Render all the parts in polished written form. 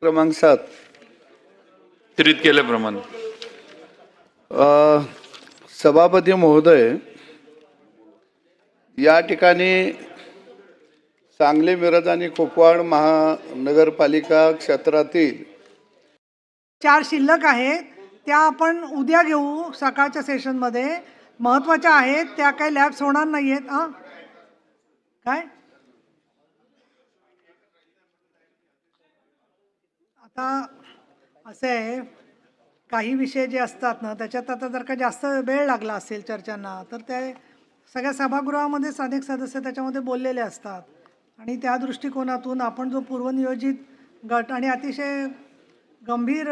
क्रमांक 7 वितरित केल्याप्रमाणे सभापती महोदय, या ठिकाणी सांगली, मिरज आणि कुपवाड महानगरपालिका क्षेत्रातील 4 शिल्लक आहेत त्या आपण उद्या घेऊ सकाळच्या सेशनमध्ये. महत्त्वाच्या आहेत त्या, काही लॅब्स होणार नाही आहेत. काय आता असं आहे, काही विषय जे असतात ना त्याच्यात आता जर का जास्त वेळ लागला असेल चर्चांना तर ते सगळ्या सभागृहामध्ये अनेक सदस्य त्याच्यामध्ये बोललेले असतात आणि त्या दृष्टिकोनातून आपण जो पूर्वनियोजित गट आणि अतिशय गंभीर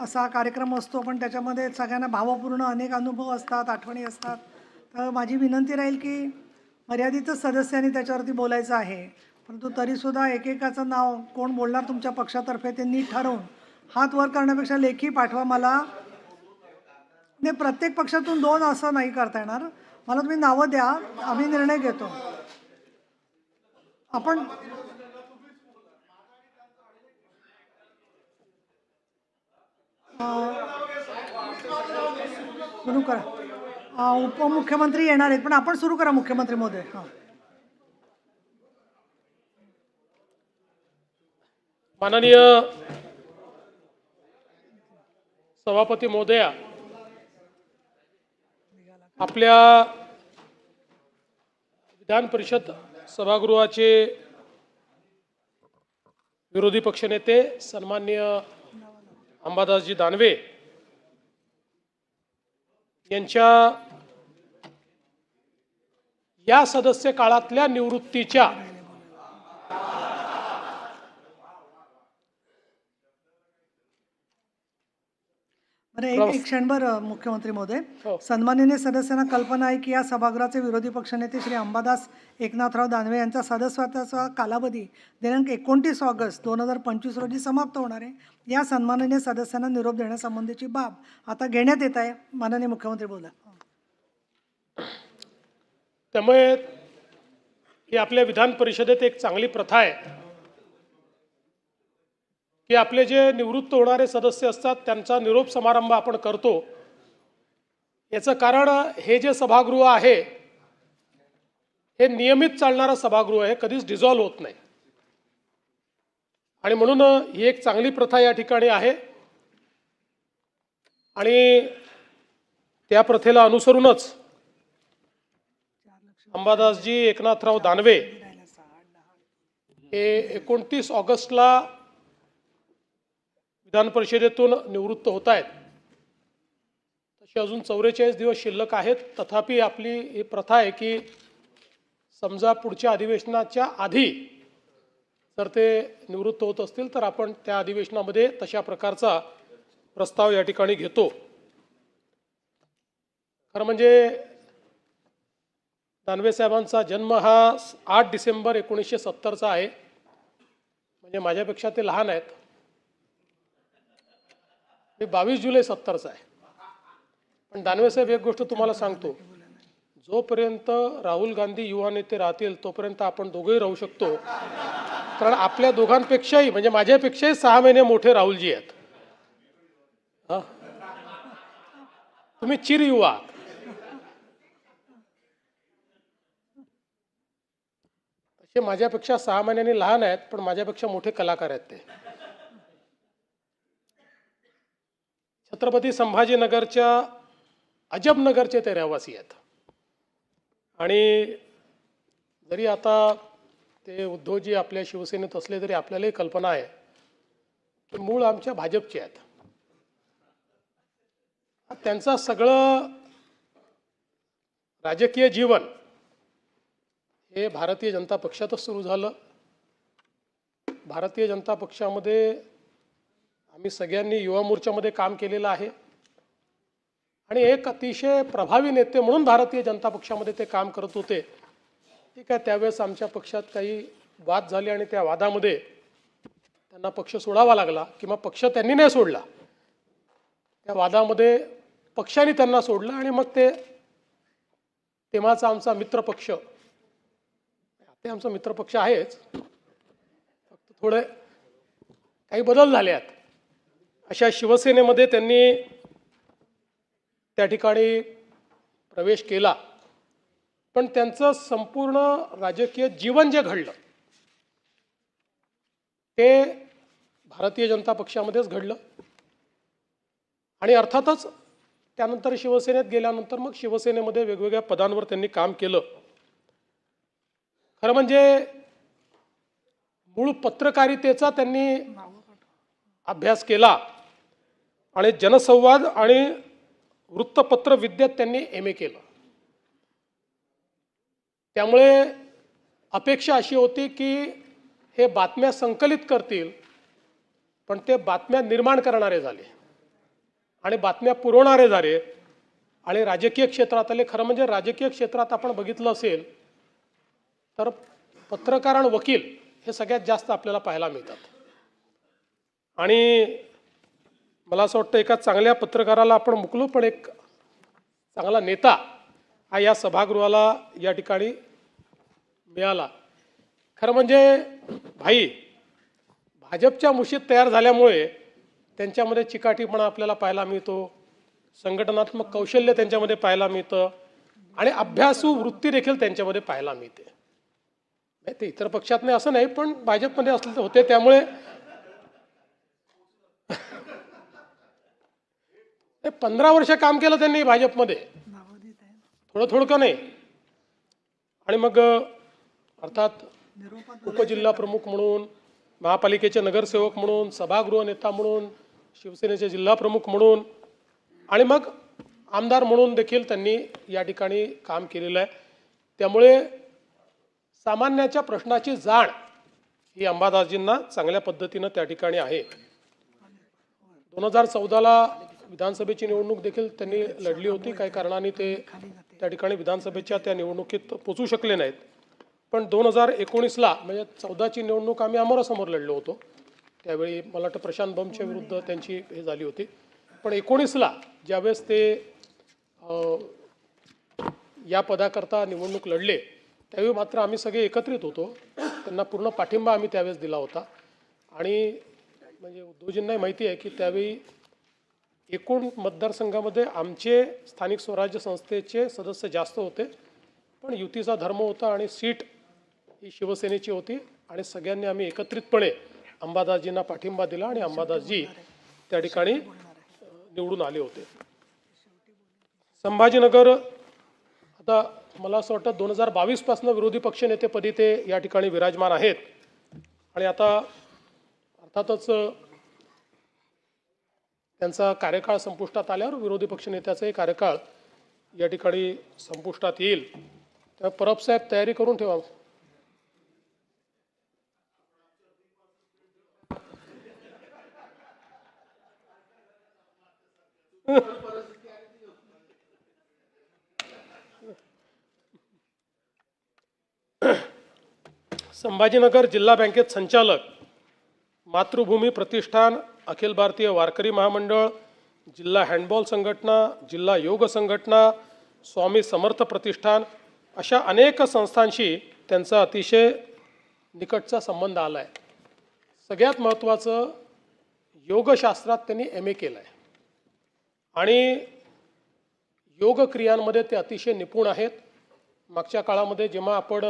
असा कार्यक्रम असतो, पण त्याच्यामध्ये सगळ्यांना भावपूर्ण अनेक अनुभव असतात, आठवणी असतात. तर माझी विनंती राहील की मर्यादितच सदस्यांनी त्याच्यावरती बोलायचं आहे, परंतु तरीसुद्धा एकेकाचं नाव कोण बोलणार तुमच्या पक्षातर्फे ते नीट ठरवून हात वर करण्यापेक्षा लेखी पाठवा मला. नाही, प्रत्येक पक्षातून 2 असं नाही करता येणार. मला तुम्ही नावं द्या, आम्ही निर्णय घेतो. आपण सुरू करा. उपमुख्यमंत्री येणार आहेत, पण आपण सुरू करा मुख्यमंत्री महोदय. माननीय सभापती महोदया, आपल्या विधान परिषद सभागृहाचे विरोधी पक्षनेते सन्माननीय अंबादासजी दानवे यांच्या या सदस्य काळातल्या निवृत्तीच्या एक क्षणभर मुख्यमंत्री महोदय, सन्माननीय सदस्यांना कल्पना आहे की या सभागृहाचे विरोधी पक्षनेते श्री अंबादास एकनाथराव दानवे यांचा सदस्यत्वाचा कालावधी दिनांक 29 ऑगस्ट 2025 रोजी समाप्त होणार आहे. या सन्माननीय सदस्यांना निरोप देण्यासंबंधीची बाब आता घेण्यात येत आहे. माननीय मुख्यमंत्री बोला. त्यामुळे ही आपल्या विधान परिषदेत एक चांगली प्रथा आहे की आपले जे निवृत्त होणारे सदस्य असतात त्यांचा निरोप समारंभ आपण करतो. याचं कारण हे जे सभागृह आहे हे नियमित चालणारं सभागृह आहे, कधीच डिझॉल्व्ह होत नाही आणि म्हणून ही एक चांगली प्रथा या ठिकाणी आहे आणि त्या प्रथेला अनुसरूनच अंबादासजी एकनाथराव दानवे हे 29 ऑगस्टला विधान परिषदेतून निवृत्त होत आहेत. तसे अजून 44 दिवस शिल्लक आहेत. तथापि आपली ही प्रथा आहे की समजा पुढच्या अधिवेशनाच्या आधी जर ते निवृत्त होत असतील तर आपण त्या अधिवेशनामध्ये तशा प्रकारचा प्रस्ताव या ठिकाणी घेतो. खरं म्हणजे दानवे साहेबांचा जन्म हा 8 डिसेंबर 1970चा आहे. म्हणजे माझ्यापेक्षा ते लहान आहेत. मी 22 जुलै 70चा आहे. पण दानवे साहेब, एक गोष्ट तुम्हाला सांगतो, जोपर्यंत राहुल गांधी युवा नेते राहतील तोपर्यंत आपण दोघेही राहू शकतो. कारण आपल्या दोघांपेक्षाही म्हणजे माझ्यापेक्षाही 6 महिने मोठे राहुलजी आहेत. तुम्ही चिर युवा आहात. तसे माझ्यापेक्षा 6 महिन्यांनी लहान आहेत, पण माझ्यापेक्षा मोठे कलाकार आहेत ते. छत्रपती संभाजीनगरच्या अजबनगरचे ते रहिवासी आहेत आणि जरी आता ते उद्धवजी आपल्या शिवसेनेत असले तरी आपल्यालाही कल्पना आहे की मूळ आमच्या भाजपचे आहेत. त्यांचं सगळं राजकीय जीवन हे भारतीय जनता पक्षातच सुरू झालं. भारतीय जनता पक्षामध्ये आम्ही सगळ्यांनी युवा मोर्चामध्ये काम केलेलं आहे आणि एक अतिशय प्रभावी नेते म्हणून भारतीय जनता पक्षामध्ये ते काम करत होते. ठीक आहे, त्यावेळेस आमच्या पक्षात काही वाद झाले आणि त्या वादामध्ये त्यांना पक्ष सोडावा लागला किंवा पक्ष त्यांनी नाही सोडला. त्या वादामध्ये पक्षाने त्यांना सोडलं आणि मग ते तेव्हाचा आमचा मित्रपक्ष, ते आमचा मित्रपक्ष आहेच, फक्त थोडे काही बदल झाले आहेत. अशा शिवसेनेमध्ये त्यांनी त्या ठिकाणी प्रवेश केला, पण त्यांचं संपूर्ण राजकीय जीवन जे घडलं ते भारतीय जनता पक्षामध्येच घडलं. आणि अर्थातच त्यानंतर शिवसेनेत गेल्यानंतर मग शिवसेनेमध्ये वेगवेगळ्या पदांवर त्यांनी काम केलं. खरं म्हणजे मूळ पत्रकारितेचा त्यांनी अभ्यास केला आणि जनसंवाद आणि वृत्तपत्र विद्येत त्यांनी MA केलं. त्यामुळे अपेक्षा अशी होती की हे बातम्या संकलित करतील, पण ते बातम्या निर्माण करणारे झाले आणि बातम्या पुरवणारे झाले. आणि राजकीय क्षेत्रात आले. खरं म्हणजे राजकीय क्षेत्रात आपण बघितलं असेल तर पत्रकार आणि वकील हे सगळ्यात जास्त आपल्याला पाहायला मिळतात. आणि मला असं वाटतं एका चांगल्या पत्रकाराला आपण मुकलो, पण एक चांगला नेता हा या सभागृहाला या ठिकाणी मिळाला. खरं म्हणजे भाई भाजपच्या मुशीत तयार झाल्यामुळे त्यांच्यामध्ये चिकाटीपणा आपल्याला पाहायला मिळतो, संघटनात्मक कौशल्य त्यांच्यामध्ये पाहायला मिळतं आणि अभ्यासू वृत्ती देखील त्यांच्यामध्ये पाहायला मिळते. ते इतर पक्षात नाही असं नाही, पण भाजपमध्ये असले होते. त्यामुळे 15 वर्ष काम केलं त्यांनी भाजपमध्ये, थोडं नाही. आणि मग अर्थात उपजिल्हा प्रमुख म्हणून, महापालिकेचे नगरसेवक म्हणून, सभागृह नेता म्हणून, शिवसेनेचे जिल्हा प्रमुख म्हणून आणि मग आमदार म्हणून देखील त्यांनी या ठिकाणी काम केलेलं आहे. त्यामुळे सामान्याच्या प्रश्नाची जाण ही अंबादासजींना चांगल्या पद्धतीनं त्या ठिकाणी आहे. 2014ला विधानसभेची निवडणूक देखील त्यांनी लढली होती. काही कारणाने ते त्या ठिकाणी विधानसभेच्या त्या निवडणुकीत पोचू शकले नाहीत. पण 2019ला म्हणजे 14ची निवडणूक आम्ही अमरासमोर लढलो होतो. त्यावेळी मला वाटतं प्रशांत बमच्या विरुद्ध त्यांची हे झाली होती. पण 19ला ज्यावेळेस ते या पदाकरता निवडणूक लढले त्यावेळी मात्र आम्ही सगळे एकत्रित होतो. त्यांना पूर्ण पाठिंबा आम्ही त्यावेळेस दिला होता. आणि म्हणजे उद्धवजींनाही माहिती आहे की त्यावेळी एकूण मतदारसंघामध्ये आमचे स्थानिक स्वराज्य संस्थेचे सदस्य जास्त होते, पण युतीचा धर्म होता आणि सीट ही शिवसेनेची होती. आणि सगळ्यांनी आम्ही एकत्रितपणे अंबादासजींना पाठिंबा दिला आणि अंबादासजी त्या ठिकाणी निवडून आले होते. संभाजीनगर आता मला असं वाटतं 2022 पासून विरोधी पक्षनेतेपदी ते या ठिकाणी विराजमान आहेत. आणि आता अर्थातच त्यांचा कार्यकाळ संपुष्टात आल्यावर विरोधी पक्षनेत्याचाही कार्यकाळ या ठिकाणी संपुष्टात येईल. तेव्हा परब साहेब तयारी करून ठेवा. संभाजीनगर जिल्हा बँकेत संचालक, मातृभूमी प्रतिष्ठान, अखिल भारतीय वारकरी महामंडळ, जिल्हा हँडबॉल संघटना, जिल्हा योग संघटना, स्वामी समर्थ प्रतिष्ठान अशा अनेक संस्थांशी त्यांचा अतिशय निकटचा संबंध आला आहे. सगळ्यात महत्त्वाचं योगशास्त्रात त्यांनी MA केलं आहे आणि योग क्रियांमध्ये ते अतिशय निपुण आहेत. मागच्या काळामध्ये जेव्हा आपण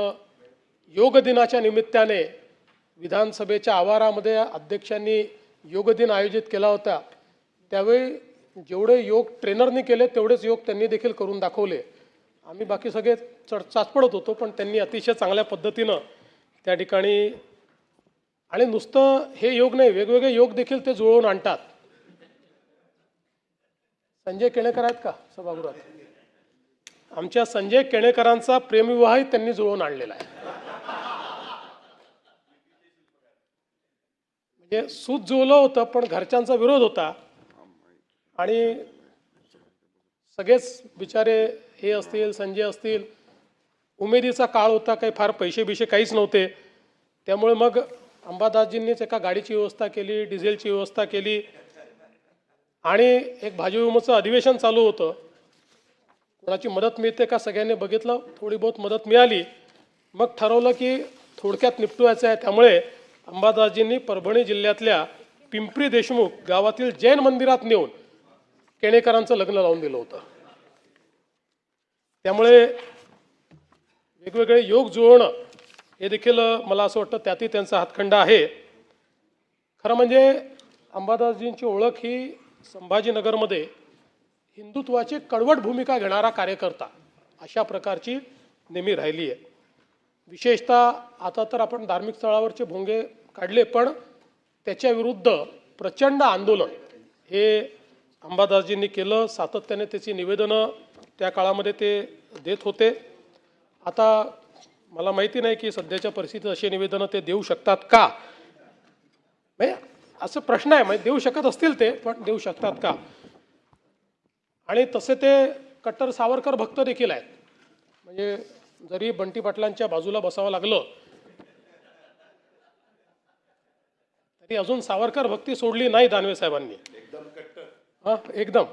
योग दिनाच्या निमित्ताने विधानसभेच्या आवारामध्ये अध्यक्षांनी योग दिन आयोजित केला होता, त्यावेळी जेवढे योग ट्रेनरनी केले तेवढेच योग त्यांनी देखील करून दाखवले. आम्ही बाकी सगळे चाचपडत होतो, पण त्यांनी अतिशय चांगल्या पद्धतीनं त्या ठिकाणी, आणि नुसतं हे योग नाही वेगवेगळे योग देखील ते जुळवून आणतात. संजय केणेकर आहेत का सभागृहात? आमच्या संजय केणेकरांचा प्रेमविवाहही त्यांनी जुळवून आणलेला आहे. म्हणजे सूत जुळलं होतं पण घरच्यांचा विरोध होता आणि सगळेच बिचारे हे असतील, संजय असतील, उमेदीचा काळ होता, काही फार पैसे काहीच नव्हते. त्यामुळे मग अंबादासजींनीच एका गाडीची व्यवस्था केली, डिझेलची व्यवस्था केली आणि एक भाजी विमोचं अधिवेशन चालू होतं. कोणाची मदत मिळते का सगळ्यांनी बघितलं, थोडी बहुत मदत मिळाली. मग ठरवलं की थोडक्यात निपटवायचं आहे. त्यामुळे अंबादासजींनी परभणी जिल्ह्यातल्या पिंपरी देशमुख गावातील जैन मंदिरात नेऊन केणेकरांचं लग्न लावून दिलं होतं. त्यामुळे वेगवेगळे योग जुळवणं हे देखील मला असं वाटतं त्यातही त्यांचा हातखंडा आहे. खरं म्हणजे अंबादासजींची ओळख ही संभाजीनगरमध्ये हिंदुत्वाची कडवट भूमिका घेणारा कार्यकर्ता अशा प्रकारची नेहमी राहिली आहे. विशेषतः आता तर आपण धार्मिक स्थळावरचे भोंगे काढले, पण त्याच्या विरुद्ध प्रचंड आंदोलन हे अंबादासजींनी केलं. सातत्याने त्याची निवेदनं त्या काळामध्ये ते देत होते. आता मला माहिती नाही की सध्याच्या परिस्थितीत अशी निवेदनं ते देऊ शकतात का, म्हणजे असं प्रश्न आहे. म्हणजे देऊ शकत असतील ते, पण देऊ शकतात का. आणि तसे ते कट्टर सावरकर भक्त देखील आहेत. म्हणजे जरी बंटी पाटलांच्या बाजूला बसावं लागलं तरी अजून सावरकर भक्ती सोडली नाही दानवे साहेबांनी. हा एकदम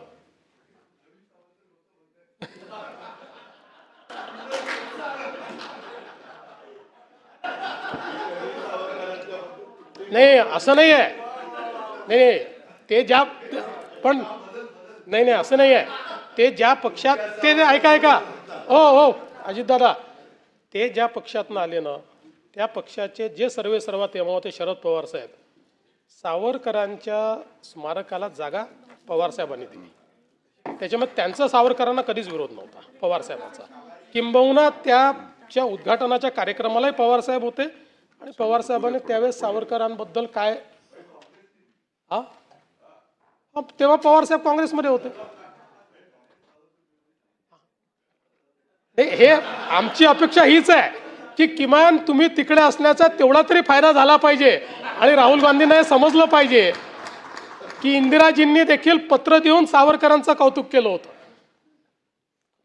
नाही असं नाही आहे. नाही ते ज्या पण नाही असं नाही आहे. ते ज्या पक्षात ते ऐका हो अजितदादा, ते ज्या पक्षातनं आले ना त्या पक्षाचे जे सर्वेसर्वा तेव्हा होते शरद पवार साहेब, सावरकरांच्या स्मारकाला जागा पवार साहेबांनी दिली. त्याच्यामुळे त्यांचा सावरकरांना कधीच विरोध नव्हता पवार साहेबांचा. किंबहुना त्याच्या उद्घाटनाच्या कार्यक्रमालाही पवार साहेब होते आणि पवार साहेबांनी त्यावेळेस सावरकरांबद्दल काय तेव्हा पवार साहेब काँग्रेसमध्ये होते. हे आमची अपेक्षा हीच आहे की किमान तुम्ही तिकडे असण्याचा तेवढा तरी फायदा झाला पाहिजे. आणि राहुल गांधींना हे समजलं पाहिजे की इंदिराजींनी देखील पत्र देऊन सावरकरांचं कौतुक केलं होतं.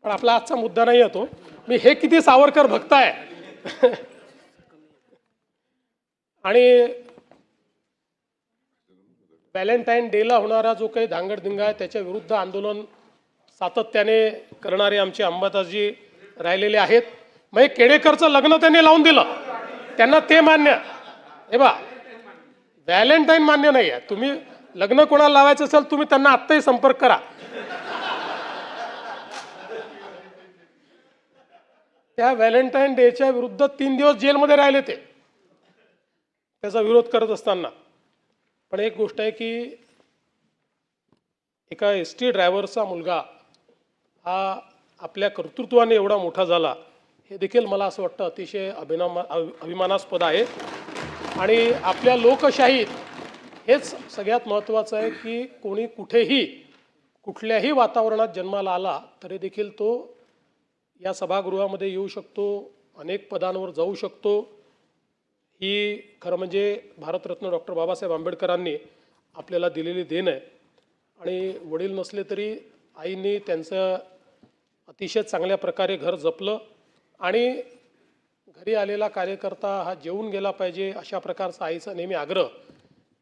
पण आपला आजचा मुद्दा नाही येतो. मी हे किती सावरकर भक्त आहे आणि व्हॅलेंटाईन डेला होणारा जो काही धांगडधिंगा आहे त्याच्या विरुद्ध आंदोलन सातत्याने करणारे आमचे अंबादासजी राहिलेले आहेत. म्हणजे केडेकरचं लग्न त्यांनी लावून दिलं, त्यांना ते मान्य. हे बा व्हॅलेंटाईन मान्य नाही आहे. तुम्ही लग्न कोणाला लावायचं असेल तुम्ही त्यांना आत्ताही संपर्क करा. त्या व्हॅलेंटाईन डेच्या विरुद्ध 3 दिवस जेलमध्ये राहिले ते त्याचा विरोध करत असताना. पण एक गोष्ट आहे की एका ST ड्रायव्हरचा मुलगा हा आपल्या कर्तृत्वाने एवढा मोठा झाला हे देखील मला असं वाटतं अतिशय अभिमानास्पद आहे. आणि आपल्या लोकशाहीत हेच सगळ्यात महत्त्वाचं आहे की कोणी कुठेही कुठल्याही वातावरणात जन्माला आला तरी देखील तो या सभागृहामध्ये येऊ शकतो, अनेक पदांवर जाऊ शकतो. ही खरं म्हणजे भारतरत्न डॉक्टर बाबासाहेब आंबेडकरांनी आपल्याला दिलेली देण आहे. आणि वडील नसले तरी आईंनी त्यांचं अतिशय चांगल्या प्रकारे घर जपलं आणि घरी आलेला कार्यकर्ता हा जेवून गेला पाहिजे अशा प्रकारचा आईचा नेहमी आग्रह.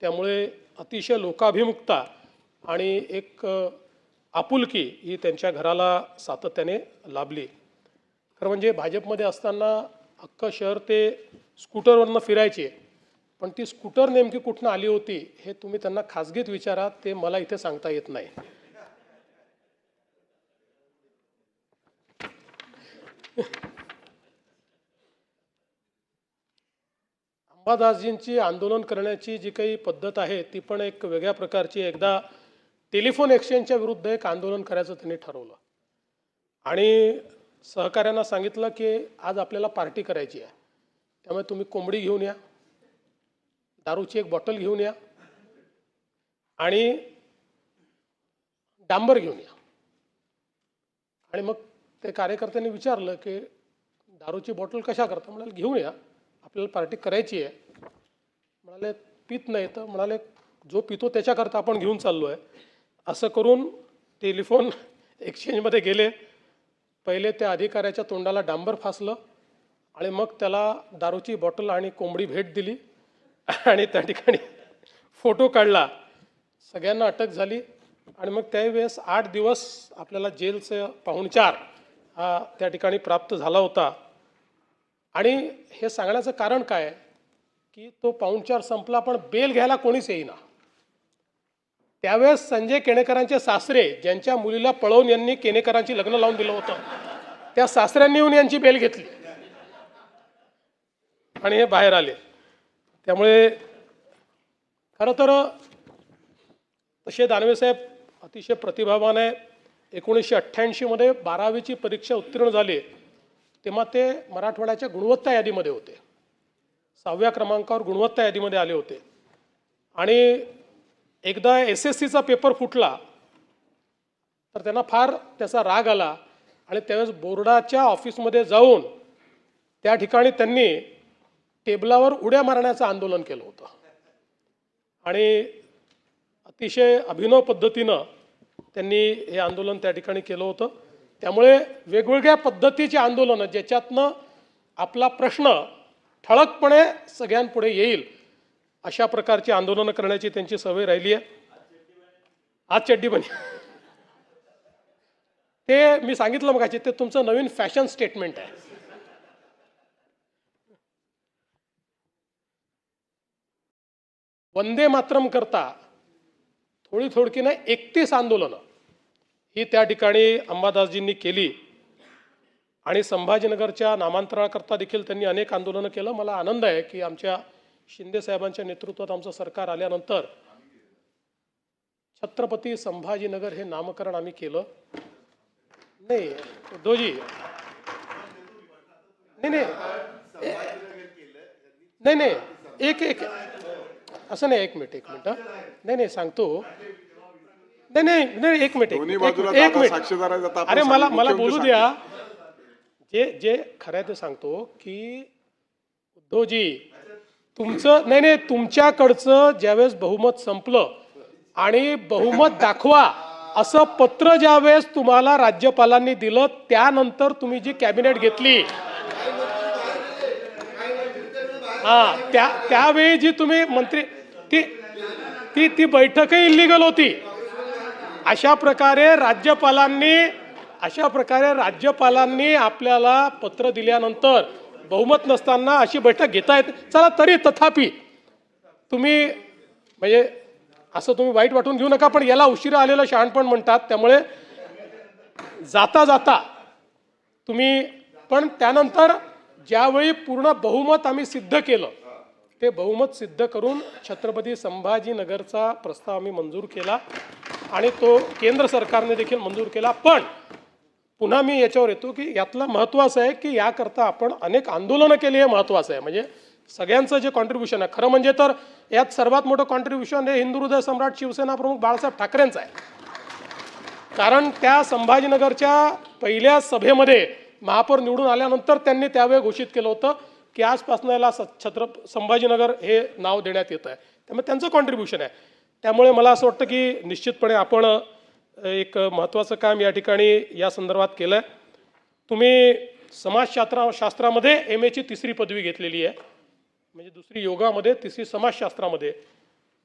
त्यामुळे अतिशय लोकाभिमुखता आणि एक आपुलकी ही त्यांच्या घराला सातत्याने लाभली. खरं म्हणजे भाजपमध्ये असताना अख्खं शहर ते स्कूटरवरनं फिरायचे, पण ती स्कूटर नेमकी कुठनं आली होती हे तुम्ही त्यांना खाजगीत विचारा, ते मला इथे सांगता येत नाही. अंबादासजींची आंदोलन करण्याची जी काही पद्धत आहे ती पण एक वेगळ्या प्रकारची. एकदा टेलिफोन एक्सचेंजच्या विरुद्ध एक आंदोलन करायचं त्यांनी ठरवलं आणि सहकाऱ्यांना सांगितलं की आज आपल्याला पार्टी करायची आहे, त्यामुळे तुम्ही कोंबडी घेऊन या, दारूची एक बॉटल घेऊन या आणि डांबर घेऊन या. आणि मग ते कार्यकर्त्यांनी विचारलं की दारूची बॉटल कशा करता. म्हणाले घेऊन या, आपल्याला पार्टी करायची आहे. म्हणाले पित नाही तर म्हणाले जो पितो त्याच्याकरता आपण घेऊन चाललो आहे. असं करून टेलिफोन एक्सचेंजमध्ये गेले. पहिले त्या अधिकाऱ्याच्या तोंडाला डांबर फासलं आणि मग त्याला दारूची बॉटल आणि कोंबडी भेट दिली आणि त्या ठिकाणी फोटो काढला. सगळ्यांना अटक झाली आणि मग त्यावेळेस 8 दिवस आपल्याला जेलचं पाहुणचार हा त्या ठिकाणी प्राप्त झाला होता. आणि हे सांगण्याचं कारण काय की तो पाहुणचार संपला पण बेल घ्यायला कोणीच येईना. त्यावेळेस संजय केणेकरांचे सासरे, ज्यांच्या मुलीला पळवून यांनी केणेकरांची लग्न लावून दिलं होतं, त्या सासऱ्यांनी येऊन यांची बेल घेतली आणि हे बाहेर आले. त्यामुळे खरं तर तसे दानवेसाहेब अतिशय प्रतिभावान आहे. 1988 12वीची परीक्षा उत्तीर्ण झाली तेव्हा ते मराठवाड्याच्या गुणवत्ता यादीमध्ये होते. 6व्या क्रमांकावर गुणवत्ता यादीमध्ये आले होते. आणि एकदा SSCचा पेपर फुटला तर त्यांना फार त्याचा राग आला आणि त्यावेळेस बोर्डाच्या ऑफिसमध्ये जाऊन त्या ठिकाणी त्यांनी टेबलावर उड्या मारण्याचं आंदोलन केलं होतं. आणि अतिशय अभिनव पद्धतीनं त्यांनी हे आंदोलन त्या ठिकाणी केलं होतं. त्यामुळे वेगवेगळ्या पद्धतीची आंदोलनं ज्याच्यातनं आपला प्रश्न ठळकपणे सगळ्यांपुढे येईल अशा प्रकारची आंदोलनं करण्याची त्यांची सवय राहिली आहे. आज चड्डी बनी ते मी सांगितलं मगाशी, ते तुमचं नवीन फॅशन स्टेटमेंट आहे. वंदे मातरम करता थोडी नाही 31 आंदोलनं ही त्या ठिकाणी अंबादासजींनी केली. आणि संभाजीनगरच्या नामांतरणाकरता देखील त्यांनी अनेक आंदोलनं केलं. मला आनंद आहे की आमच्या शिंदे साहेबांच्या नेतृत्वात आमचं सरकार आल्यानंतर छत्रपती संभाजीनगर हे नामकरण आम्ही केलं. नाही उद्धवजी, नाही एक असं नाही, एक मिनिट नाही सांगतो. नाही एक मिनिट अरे मला बोलू द्या. जे खरं आहे ते सांगतो की उद्धवजी तुमचं नाही तुमच्याकडचं ज्यावेळेस बहुमत संपलं आणि बहुमत दाखवा असं पत्र ज्यावेळेस तुम्हाला राज्यपालांनी दिलं त्यानंतर तुम्ही जी कॅबिनेट घेतली त्यावेळी जी तुम्ही मंत्री ती बैठकही इल्लीगल होती. अशा प्रकारे राज्यपालांनी आपल्याला पत्र दिल्यानंतर बहुमत नसताना अशी बैठक घेता येते. चला तरी तथापि तुम्ही म्हणजे असं तुम्ही वाईट वाटून घेऊ नका, पण याला उशिरा आलेलं शहाणपण म्हणतात. त्यामुळे जाता तुम्ही पण त्यानंतर ज्यावेळी पूर्ण बहुमत आम्ही सिद्ध केलं ते बहुमत सिद्ध करून छत्रपती संभाजीनगरचा प्रस्ताव आम्ही मंजूर केला आणि तो केंद्र सरकारने देखील मंजूर केला. पण पुन्हा मी याच्यावर येतो की यातलं महत्त्वाचं आहे की याकरता आपण अनेक आंदोलनं केली हे महत्त्वाचं आहे. म्हणजे सगळ्यांचं जे कॉन्ट्रीब्युशन आहे खरं म्हणजे तर यात सर्वात मोठं कॉन्ट्रीब्युशन हे हिंदू हृदय सम्राट शिवसेना प्रमुख बाळासाहेब ठाकरेंचं आहे. कारण त्या संभाजीनगरच्या पहिल्या सभेमध्ये महापौर निवडून आल्यानंतर त्यांनी त्यावेळी घोषित केलं होतं की आजपासून याला संभाजीनगर हे नाव देण्यात येतं आहे. त्यामुळे त्यांचं कॉन्ट्रीब्युशन आहे. त्यामुळे मला असं वाटतं की निश्चितपणे आपण एक महत्त्वाचं काम या ठिकाणी या संदर्भात केलं आहे. तुम्ही समाजशास्त्रामध्ये MA ची 3री पदवी घेतलेली आहे, म्हणजे 2री योगामध्ये 3री समाजशास्त्रामध्ये.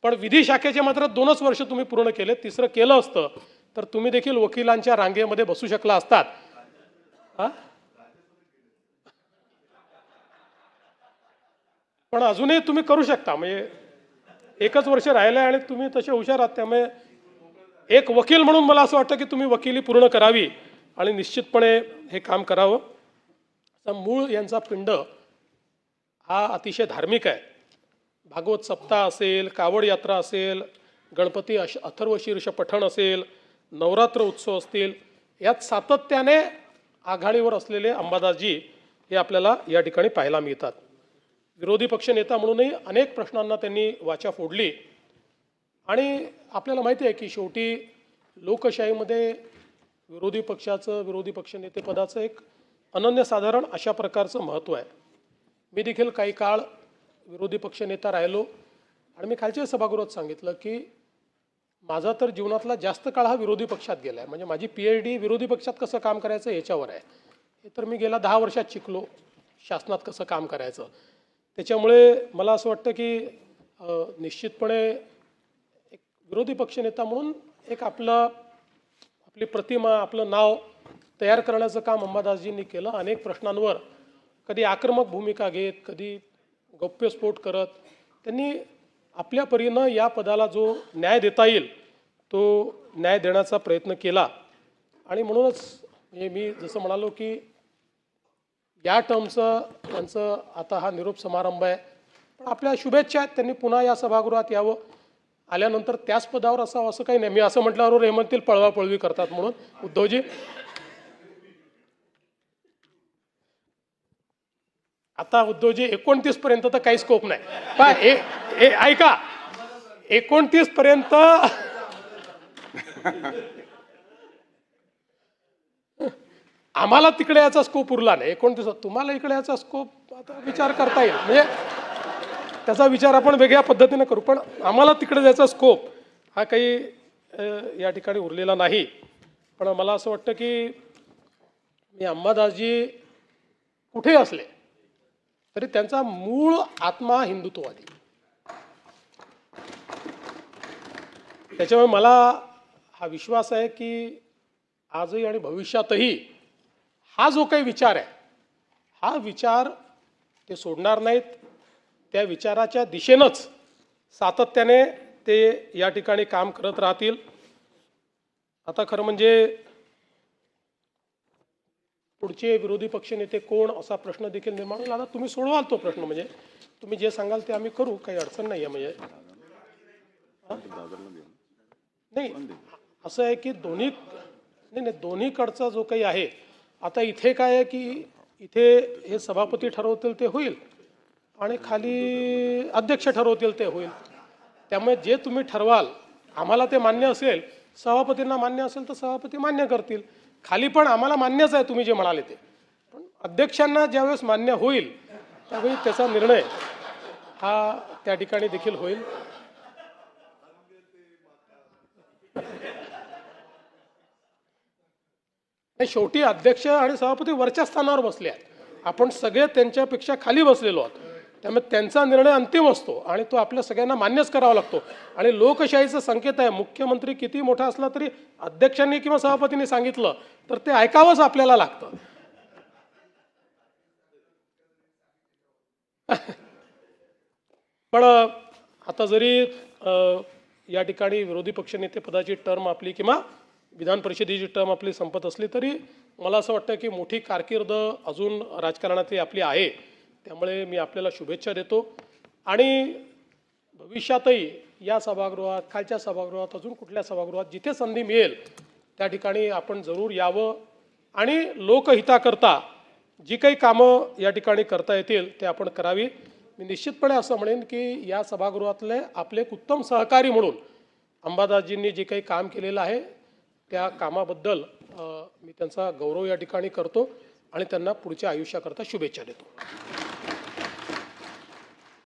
पण विधी शाखेचे मात्र 2च वर्ष तुम्ही पूर्ण केले. 3रं केलं असतं तर तुम्ही देखील वकिलांच्या रांगेमध्ये बसू शकला असतात. पण अजूनही तुम्ही करू शकता. म्हणजे 1च वर्ष राहिलं आणि तुम्ही तसे हुशार आहात. त्यामुळे एक वकील म्हणून मला असं वाटतं की तुम्ही वकिली पूर्ण करावी आणि निश्चितपणे हे काम करावं. मूळ यांचा पिंड हा अतिशय धार्मिक आहे. भागवत सप्ताह असेल, कावड यात्रा असेल, गणपती अथर्वशीर्ष पठण असेल, नवरात्र उत्सव असतील, यात सातत्याने आघाडीवर असलेले अंबादासजी हे आपल्याला या ठिकाणी पाहायला मिळतात. विरोधी पक्षनेता म्हणूनही अनेक प्रश्नांना त्यांनी वाचा फोडली. आणि आपल्याला माहिती आहे की शेवटी लोकशाहीमध्ये विरोधी पक्षनेतेपदाचं एक अनन्यसाधारण अशा प्रकारचं महत्त्व आहे. मी देखील काही काळ विरोधी पक्षनेता राहिलो आणि मी खालच्या सभागृहात सांगितलं की माझा तर जीवनातला जास्त काळ हा विरोधी पक्षात गेला आहे. म्हणजे माझी PhD विरोधी पक्षात कसं काम करायचं याच्यावर आहे. हे तर मी गेल्या 10 वर्षात शिकलो, शासनात कसं काम करायचं. त्याच्यामुळे मला असं वाटतं की निश्चितपणे एक विरोधी पक्षनेता म्हणून एक आपली प्रतिमा, आपलं नाव तयार करण्याचं काम अंबादासजींनी केलं. अनेक प्रश्नांवर कधी आक्रमक भूमिका घेत, कधी गौप्यस्फोट करत त्यांनी आपल्या परीनं या पदाला जो न्याय देता येईल तो न्याय देण्याचा प्रयत्न केला. आणि म्हणूनच म्हणजे मी जसं म्हणालो की या टर्मचं त्यांचं आता हा निरोप समारंभ आहे, पण आपल्या शुभेच्छा आहेत. त्यांनी पुन्हा या सभागृहात यावं, आल्यानंतर त्याच पदावर असावं असं काही नाही. मी असं म्हटल्यावर हे म्हणतील पळवापळवी करतात म्हणून. उद्धवजी, आता उद्धवजी 29 पर्यंत तर काही स्कोप नाही. पण ऐका, 29 पर्यंत आम्हाला तिकडे याचा स्कोप उरला नाही. 29 तुम्हाला इकडे याचा स्कोप आता विचार करता येईल, म्हणजे त्याचा विचार आपण वेगळ्या पद्धतीने करू. पण आम्हाला तिकडे जायचा स्कोप हा काही या ठिकाणी उरलेला नाही. पण मला असं वाटतं की मी अंबादासजी कुठे असले तरी त्यांचा मूळ आत्मा हिंदुत्ववादी. त्याच्यामुळे मला हा विश्वास आहे की आजही आणि भविष्यातही हा जो काही विचार आहे, हा विचार ते सोडणार नाहीत. त्या विचाराच्या दिशेनंच सातत्याने ते या ठिकाणी काम करत राहतील. आता खरं म्हणजे पुढचे विरोधी पक्षनेते कोण असा प्रश्न देखील निर्माण होईल. आता तुम्ही सोडवाल तो प्रश्न, म्हणजे तुम्ही जे सांगाल ते आम्ही करू, काही अडचण नाही आहे. म्हणजे नाही, असं आहे की दोन्हीकडचा जो काही आहे, आता इथे काय आहे की इथे हे सभापती ठरवतील ते होईल आणि खाली अध्यक्ष ठरवतील ते होईल. त्यामुळे जे तुम्ही ठरवाल आम्हाला ते मान्य असेल, सभापतींना मान्य असेल तर सभापती मान्य करतील. खाली पण आम्हाला मान्यच आहे तुम्ही जे म्हणाले ते, पण अध्यक्षांना ज्यावेळेस मान्य होईल त्यावेळी त्याचा निर्णय हा त्या ठिकाणी देखील होईल. शेवटी अध्यक्ष आणि सभापती वरच्या स्थानावर बसले आहेत, आपण सगळे त्यांच्यापेक्षा खाली बसलेलो आहोत. त्यामुळे त्यांचा निर्णय अंतिम असतो आणि तो आपल्या सगळ्यांना मान्यच करावा लागतो. आणि लोकशाहीचा संकेत आहे, मुख्यमंत्री किती मोठा असला तरी अध्यक्षांनी किंवा सभापतींनी सांगितलं तर ते ऐकावंच आपल्याला लागतं. पण आता जरी या ठिकाणी विरोधी पक्षनेते पदाची टर्म आपली किंवा विधान परिषदेची टर्म आपली संपत असली तरी मला असं वाटतं की मोठी कारकीर्द अजून राजकारणातली आपली आहे. त्यामुळे मी आपल्याला शुभेच्छा देतो आणि भविष्यातही या सभागृहात, खालच्या सभागृहात, अजून कुठल्या सभागृहात जिथे संधी मिळेल त्या ठिकाणी आपण जरूर यावं आणि लोकहिताकरता जी काही कामं या ठिकाणी करता येतील ते आपण करावी. मी निश्चितपणे असं म्हणेन की या सभागृहातले आपले एक उत्तम सहकारी म्हणून अंबादासजींनी जे काही काम केलेलं आहे त्या कामाबद्दल मी त्यांचा गौरव या ठिकाणी करतो आणि त्यांना पुढच्या आयुष्याकरता शुभेच्छा देतो.